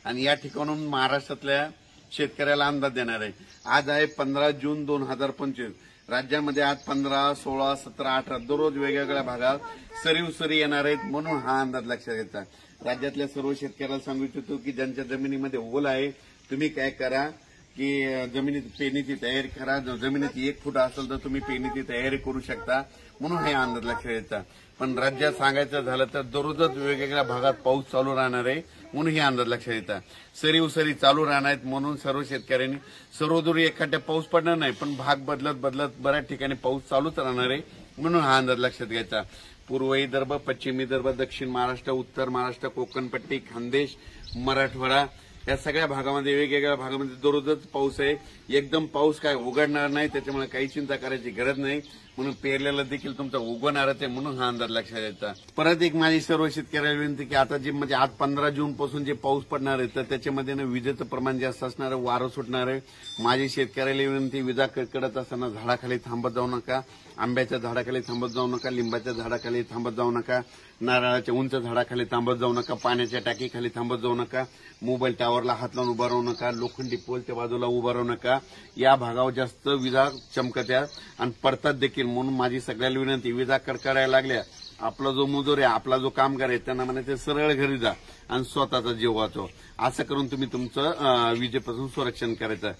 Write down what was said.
आणि या ठिकाणून महाराष्ट्रातल्या शेतकऱ्याला अंदाज देणार आहे। आज आहे 15 जून 2025। राज्यामध्ये आज 15, 16, 17, 18 दररोज वेगवेगळ्या भागात सरी येणार आहेत, म्हणून हा अंदाज लक्षात घ्यायचा। राज्यातल्या सर्व शेतकऱ्याला सांगू इच्छितो की ज्यांच्या जमिनीमध्ये ओल आहे, तुम्ही काय करा की जमिनीत पेरणीची तयारी करा। जमिनीत 1 फूट असेल तर तुम्ही पेरणीची तयारी करू शकता, म्हणून हे अंदाज लक्षात घ्यायचा। पण राज्यात सांगायचं झालं तर दररोजच वेगवेगळ्या भागात पाऊस चालू राहणार आहे, म्हणून हे अंदाज लक्षात घ्यायचा। सरी चालू राहणार आहेत, म्हणून सर्व शेतकऱ्यांनी सर्वदूर एखाद्या पाऊस पडणार नाही, पण भाग बदलत बऱ्याच ठिकाणी पाऊस चालूच राहणार आहे, म्हणून हा अंदाज लक्षात घ्यायचा। पूर्व विदर्भ, पश्चिम विदर्भ, दक्षिण महाराष्ट्र, उत्तर महाराष्ट्र, कोकणपट्टी, खानदेश, मराठवाडा या सगळ्या भागामध्ये वेगवेगळ्या भागामध्ये दररोजच पाऊस आहे। एकदम पाऊस काय उघडणार नाही, त्याच्यामुळे काही चिंता करायची गरज नाही, म्हणून पेरलेला देखील तुमचा उगवणारच आहे, म्हणून हा अंदाज लक्षात घ्यायचा। परत एक माझी सर्व शेतकऱ्याला विनंती की आता जे म्हणजे आज 15 जून पासून जे पाऊस पडणार आहे तर त्याच्यामध्ये विजेचं प्रमाण जास्त असणार आहे, वारं सुटणार आहे। माझी शेतकऱ्याला विनंती, विजा कडकडत असताना झाडाखाली थांबत जाऊ नका, आंब्याच्या झाडाखाली थांबत जाऊ नका, लिंबाच्या झाडाखाली थांबत जाऊ नका, नारळाच्या उंच झाडाखाली थांबत जाऊ नका, पाण्याच्या टाकीखाली थांबत जाऊ नका, मोबाईल टावरला हात लावून उभा राहू नका, लोखंडी पोलच्या बाजूला उभा राहू नका। या भागावर जास्त विजा चमकत्या आणि पडतात देखील, म्हणून माझी सगळ्याला विनंती, विजा कडकडायला लागल्या, आपला जो मजूर आहे, आपला जो कामगार आहे, त्यांना म्हणायचं सरळ घरी जा आणि स्वतःचा जीव वाचव। असं करून तुम्ही तुमचं विजेपासून संरक्षण करायचं।